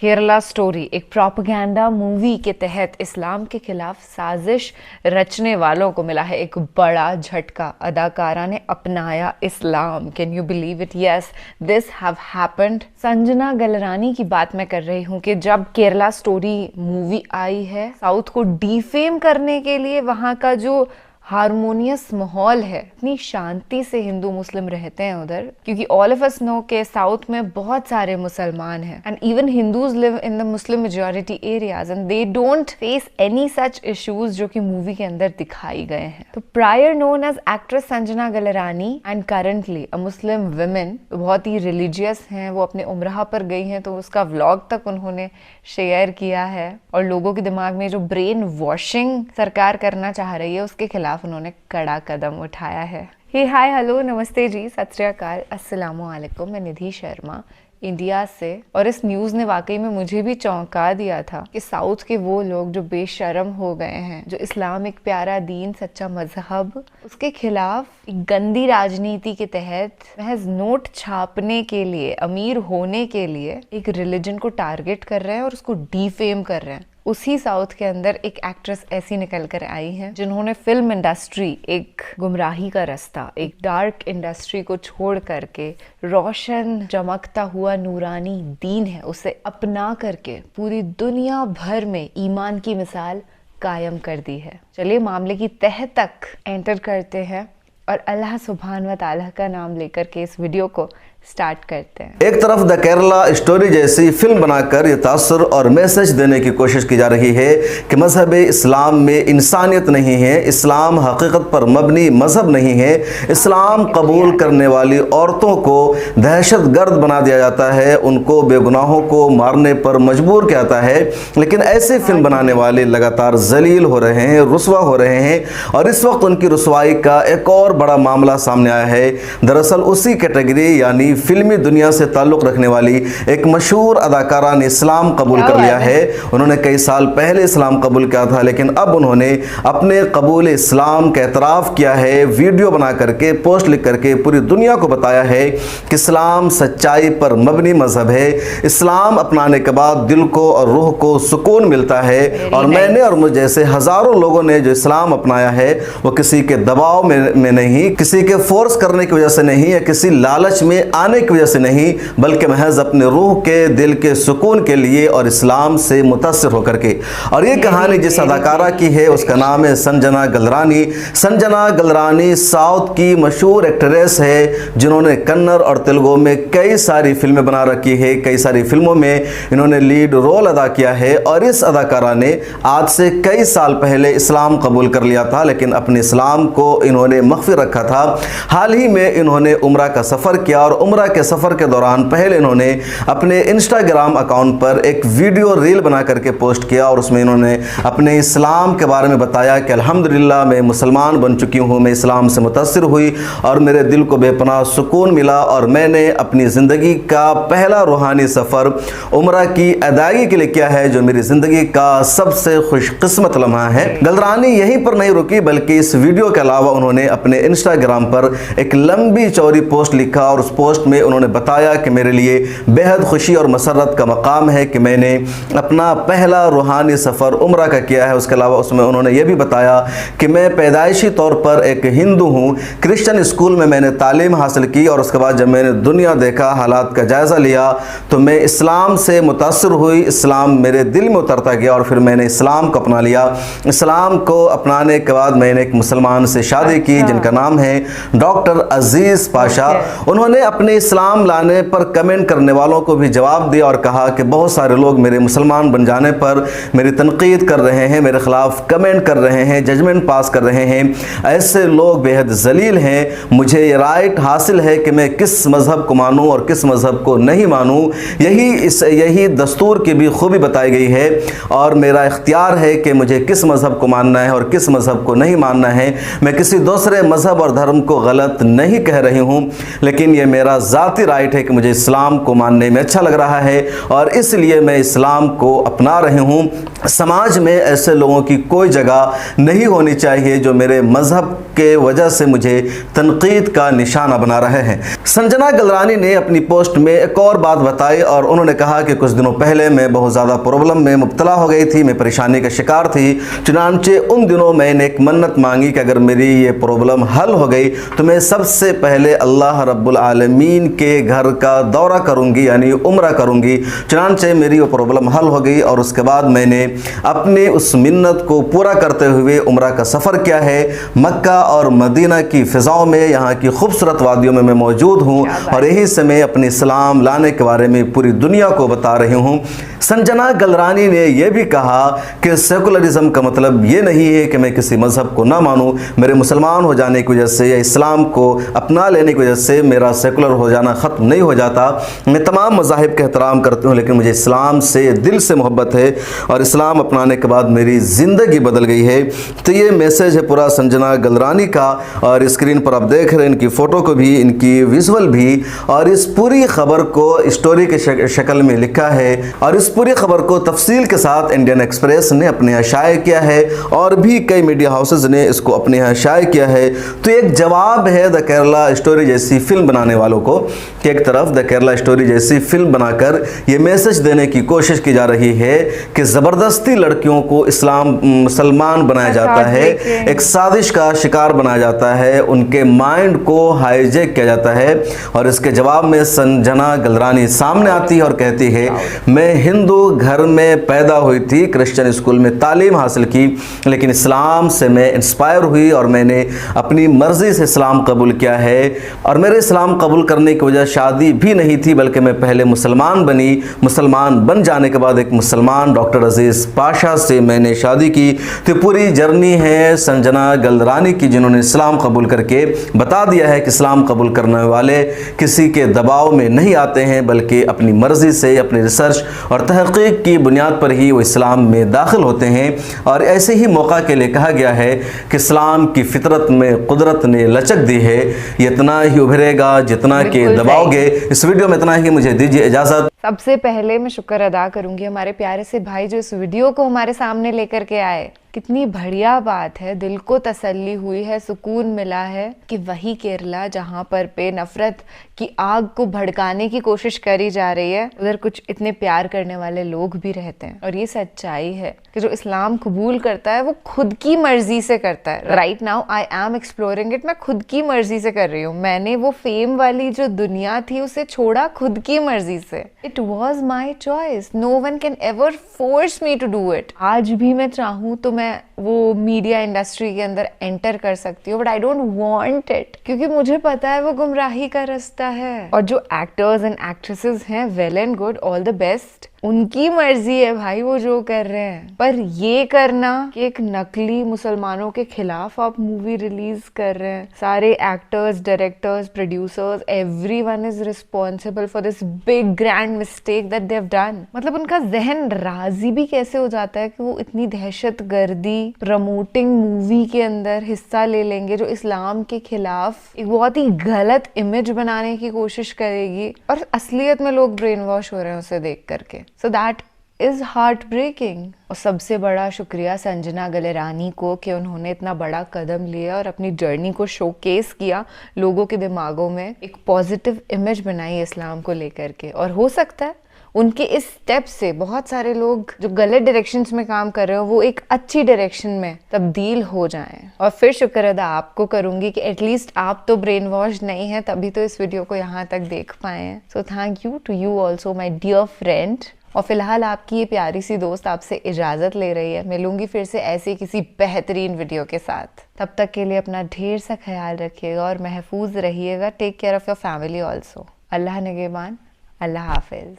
Kerala story एक propaganda movie के तहत इस्लाम के खिलाफ साजिश रचने वालों को मिला है एक बड़ा झटका। अदाकारा ने अपनाया इस्लाम। Can you believe it? Yes, this have happened. Sanjana Galrani की बात मैं कर रही हूँ कि जब केरला स्टोरी मूवी आई है, साउथ को डिफेम करने के लिए वहाँ का जो हारमोनियस माहौल है, इतनी शांति से हिंदू मुस्लिम रहते हैं उधर, क्योंकि ऑल ऑफ अस नो के साउथ में बहुत सारे मुसलमान हैं and even Hindus live in the Muslim majority areas and they don't face any such issues जो कि मूवी के अंदर दिखाई गए हैं। तो prior known as actress Sanjana Galrani and currently a Muslim women, बहुत ही रिलीजियस हैं, वो अपने उम्राह पर गई हैं तो उसका व्लॉग तक उन्होंने शेयर किया है और लोगों के दिमाग में जो ब्रेन वॉशिंग सरकार करना चाह रही है उसके खिलाफ उन्होंने कड़ा कदम उठाया है। हे हाय हेलो नमस्ते जी, सत श्री अकाल, अस्सलामु अलैकुम। मैं निधि शर्मा इंडिया से, और इस न्यूज़ ने वाकई में मुझे भी चौंका दिया था कि साउथ के वो लोग जो बेशर्म हो गए हैं, जो इस्लाम एक प्यारा दीन सच्चा मजहब, उसके खिलाफ एक गंदी राजनीति के तहत महज नोट छापने के लिए, अमीर होने के लिए एक रिलीजन को टारगेट कर रहे हैं और उसको डीफेम कर रहे हैं। उसी साउथ के अंदर एक एक्ट्रेस ऐसी निकल कर आई है जिन्होंने फिल्म इंडस्ट्री, एक गुमराही का रास्ता, एक डार्क इंडस्ट्री को छोड़ करके रोशन चमकता हुआ नूरानी दीन है उसे अपना करके पूरी दुनिया भर में ईमान की मिसाल कायम कर दी है। चलिए मामले की तह तक एंटर करते हैं और अल्लाह सुब्हान व तआला का नाम लेकर के इस वीडियो को स्टार्ट करते हैं। एक तरफ द केरला स्टोरी जैसी फिल्म बनाकर ये तासुर और मैसेज देने की कोशिश की जा रही है कि मजहब इस्लाम में इंसानियत नहीं है, इस्लाम हकीकत पर मबनी मजहब नहीं है, इस्लाम कबूल करने वाली औरतों को दहशतगर्द बना दिया जाता है, उनको बेगुनाहों को मारने पर मजबूर किया जाता है। लेकिन ऐसे फिल्म बनाने वाले लगातार जलील हो रहे हैं, रुस्वा हो रहे हैं और इस वक्त उनकी रुसवाई का एक और बड़ा मामला सामने आया है। दरअसल उसी कैटेगरी यानी फिल्मी दुनिया से ताल्लुक़ रखने वाली एक मशहूर अदाकारा ने इस्लाम कबूल कर लिया है। उन्होंने कई साल पहले इस्लाम कबूल किया था, लेकिन अब उन्होंने अपने कबूल इस्लाम का एतराफ़ किया है, वीडियो बना करके, पोस्ट लिख करके पूरी दुनिया को बताया है कि इस्लाम सच्चाई पर मबनी मजहब है, इस्लाम अपनाने के बाद दिल को और रूह को सुकून मिलता है। और मैंने और मुझ जैसे हज़ारों लोगों ने जो इस्लाम अपनाया है वो किसी के दबाव में नहीं, किसी के फोर्स करने की वजह से नहीं, या किसी लालच में आने की वजह से नहीं, बल्कि महज अपने रूह के दिल के सुकून के लिए और इस्लाम से मुतासिर होकर के। और ये कहानी जिस अदाकारा की है उसका नाम है संजना गलरानी। संजना गलरानी साउथ की मशहूर एक्ट्रेस है जिन्होंने कन्नड़ और तेलुगु में कई सारी फिल्में बना रखी है, कई सारी फिल्मों में इन्होंने लीड रोल अदा किया है। और इस अदाकारा ने आज से कई साल पहले इस्लाम कबूल कर लिया था, लेकिन अपने इस्लाम को इन्होंने मख्फी रखा था। हाल ही में इन्होंने उम्रा का सफ़र किया और उम्रा के सफ़र के दौरान पहले इन्होंने अपने इंस्टाग्राम अकाउंट पर एक वीडियो रील बना करके पोस्ट किया और उसमें इन्होंने अपने इस्लाम के बारे में बताया कि अल्हम्दुलिल्लाह मैं मुसलमान बन चुकी हूँ, मैं इस्लाम से मुतासिर हुई और मेरे दिल को बेपनाह सुकून मिला और मैंने अपनी ज़िंदगी का पहला रूहानी सफ़र उम्रा की अदायगी के लिए किया है, जो मेरी ज़िंदगी का सबसे खुशकिस्मत लम्हा है। गलरानी यहीं पर नहीं रुकी, बल्कि इस वीडियो के अलावा उन्होंने अपने इंस्टाग्राम पर एक लंबी चौड़ी पोस्ट लिखा और उस पोस्ट में उन्होंने बताया कि मेरे लिए बेहद खुशी और मसरत का मकाम है कि मैंने अपना पहला रूहानी सफ़र उम्रा का किया है। उसके अलावा उसमें उन्होंने ये भी बताया कि मैं पैदाइशी तौर पर एक हिंदू हूँ, क्रिश्चियन स्कूल में मैंने तालीम हासिल की और उसके बाद जब मैंने दुनिया देखा, हालात का जायज़ा लिया, तो मैं इस्लाम से मुतासिर हुई, इस्लाम मेरे दिल में उतरता गया और फिर मैंने इस्लाम को अपना लिया। इस्लाम को अपनाने के बाद मैंने एक मुसलमान से शादी की जिनका नाम है डॉक्टर अजीज़ पाशा। उन्होंने अपने इस्लाम लाने पर कमेंट करने वालों को भी जवाब दिया और कहा कि बहुत सारे लोग मेरे मुसलमान बन जाने पर मेरी तनकीद कर रहे हैं, मेरे खिलाफ कमेंट कर रहे हैं, जजमेंट पास कर रहे हैं, ऐसे लोग बेहद जलील हैं। मुझे ये राइट हासिल है कि मैं किस मज़हब को मानूं और किस मज़हब को नहीं मानूं। यही दस्तूर की भी खूबी बताई गई है और मेरा इख्तियार है कि मुझे किस मज़हब को मानना है और किस मज़हब को नहीं मानना है। मैं किसी दूसरे मज़हब और धर्म को गलत नहीं कह रही हूँ, लेकिन ये मेरा ज़ाती राइट है कि मुझे इस्लाम को मानने में अच्छा लग रहा है और इसलिए मैं इस्लाम को अपना रही हूँ। समाज में ऐसे लोगों की कोई जगह नहीं होनी चाहिए जो मेरे मज़हब के वजह से मुझे तनकीद का निशाना बना रहे हैं। संजना गलरानी ने अपनी पोस्ट में एक और बात बताई और उन्होंने कहा कि कुछ दिनों पहले मैं बहुत ज़्यादा प्रॉब्लम में मुब्तला हो गई थी, मैं परेशानी का शिकार थी। चुनांचे उन दिनों मैंने एक मन्नत मांगी कि अगर मेरी ये प्रॉब्लम हल हो गई तो मैं सबसे पहले अल्लाह रब्बुल आलमीन के घर का दौरा करूँगी, यानी उम्रा करूँगी। चुनांचे मेरी वो प्रॉब्लम हल हो गई और उसके बाद मैंने अपने उस मिन्नत को पूरा करते हुए उम्रा का सफ़र किया है। मक्का और मदीना की फ़िज़ाओं में, यहाँ की खूबसूरत वादियों में मैं मौजूद हूँ और यहीं से मैं अपने इस्लाम लाने के बारे में पूरी दुनिया को बता रही हूँ। संजना गलरानी ने यह भी कहा कि सेकुलरिज्म का मतलब ये नहीं है कि मैं किसी मज़हब को ना मानूँ। मेरे मुसलमान हो जाने की वजह से या इस्लाम को अपना लेने की वजह से मेरा सेकुलर हो जाना ख़त्म नहीं हो जाता। मैं तमाम मज़ाहिब का एहतराम करती हूँ, लेकिन मुझे इस्लाम से दिल से मोहब्बत है और इस्लाम अपनाने के बाद मेरी ज़िंदगी बदल गई है। तो ये मैसेज है पूरा संजना गलरानी का और स्क्रीन पर आप देख रहे हैं इनकी फ़ोटो को भी, इनकी विजुअल भी, और इस पूरी ख़बर को स्टोरी के शक्ल में लिखा है और इस पूरी ख़बर को तफसील के साथ इंडियन एक्सप्रेस ने अपने यहाँ शाये किया है और भी कई मीडिया हाउसेज ने इसको अपने यहाँ शाये किया है। तो एक जवाब है द केरला स्टोरी जैसी फिल्म बनाने वालों को कि एक तरफ द केरला स्टोरी जैसी फिल्म बनाकर ये मैसेज देने की कोशिश की जा रही है कि ज़बरदस्ती लड़कियों को इस्लाम मुसलमान बनाया जाता है, एक साजिश का शिकार बनाया जाता है, उनके माइंड को हाईजैक किया जाता है। और इसके जवाब में संजना गलरानी सामने आती है और कहती है, मैं हिंदू घर में पैदा हुई थी, क्रिश्चियन स्कूल में तालीम हासिल की, लेकिन इस्लाम से मैं इंस्पायर हुई और मैंने अपनी मर्ज़ी से इस्लाम कबूल किया है। और मेरे इस्लाम कबूल करने की वजह शादी भी नहीं थी, बल्कि मैं पहले मुसलमान बनी। मुसलमान बन जाने के बाद एक मुसलमान डॉक्टर अजीज़ पाशा से मैंने शादी की। तो पूरी जर्नी है संजना गलरानी की, जिन्होंने इस्लाम कबूल करके बता दिया है कि इस्लाम कबूल करने वाले किसी के दबाव में नहीं आते हैं, बल्कि अपनी मर्ज़ी से, अपनी रिसर्च और तहक़ीक़ की बुनियाद पर ही वो इस्लाम में दाखिल होते हैं। और ऐसे ही मौका के लिए कहा गया है कि इस्लाम की फितरत में कुदरत ने लचक दी है, इतना ही उभरेगा जितना कि दबाओगे। इस वीडियो में इतना ही, मुझे दीजिए इजाज़त। सबसे पहले मैं शुक्र अदा करूंगी हमारे प्यारे से भाई जो इस वीडियो को हमारे सामने लेकर के आए। कितनी बढ़िया बात है, दिल को तसल्ली हुई है, सुकून मिला है कि वही केरला जहाँ पर पे नफरत की आग को भड़काने की कोशिश करी जा रही है, उधर कुछ इतने प्यार करने वाले लोग भी रहते हैं। और ये सच्चाई है कि जो इस्लाम कबूल करता है वो खुद की मर्जी से करता है। Right now I am exploring it, मैं खुद की मर्जी से कर रही हूँ। मैंने वो फेम वाली जो दुनिया थी उसे छोड़ा खुद की मर्जी से। It was my choice, no one can ever force me to do it. आज भी मैं चाहूँ तो मैं वो मीडिया इंडस्ट्री के अंदर एंटर कर सकती हूँ, but I don't want it, क्योंकि मुझे पता है वो गुमराही का रास्ता है। और जो एक्टर्स एंड एक्ट्रेसेस हैं, well and good, all the best, उनकी मर्जी है भाई वो जो कर रहे हैं। पर ये करना कि एक नकली मुसलमानों के खिलाफ आप मूवी रिलीज कर रहे हैं, सारे actors, directors, producers, everyone is responsible for this big grand mistake that they have done. मतलब उनका जहन राजी भी कैसे हो जाता है कि वो इतनी दहशतगर्दी प्रमोटिंग मूवी के अंदर हिस्सा ले लेंगे जो इस्लाम के खिलाफ एक बहुत ही गलत इमेज बनाने की कोशिश करेगी, और असलियत में लोग ब्रेन वॉश हो रहे हैं उसे देख करके। So that is heartbreaking। और सबसे बड़ा शुक्रिया संजना गलरानी को कि उन्होंने इतना बड़ा कदम लिया और अपनी जर्नी को शोकेस किया, लोगों के दिमागों में एक पॉजिटिव इमेज बनाई इस्लाम को लेकर के। और हो सकता है उनके इस स्टेप से बहुत सारे लोग जो गलत डायरेक्शंस में काम कर रहे हो वो एक अच्छी डायरेक्शन में तब्दील हो जाएं। और फिर शुक्र अदा आपको करूंगी कि एटलीस्ट आप तो ब्रेन वॉश नहीं है, तभी तो इस वीडियो को यहाँ तक देख पाए हैं। So thank you to you also my dear friend. और फिलहाल आपकी ये प्यारी सी दोस्त आपसे इजाज़त ले रही है। मिलूंगी फिर से ऐसे किसी बेहतरीन वीडियो के साथ। तब तक के लिए अपना ढेर सा ख्याल रखिएगा और महफूज रहिएगा। Take care of your family also. Allah निगहबान, अल्लाह हाफिज।